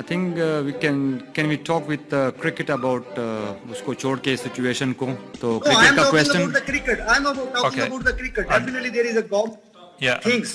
I think we can we talk with cricket about usko chhod ke situation ko, to No, I cricket am ka talking question. about the cricket. I am talking about the cricket. Definitely there is a things.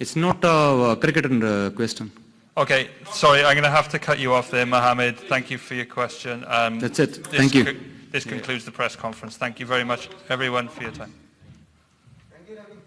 It's not a cricket question. Okay, sorry, I'm going to have to cut you off there, Mohammed. Thank you for your question. That's it. Thank you. This concludes the press conference. Thank you very much, everyone, for your time. Thank you, Ravi.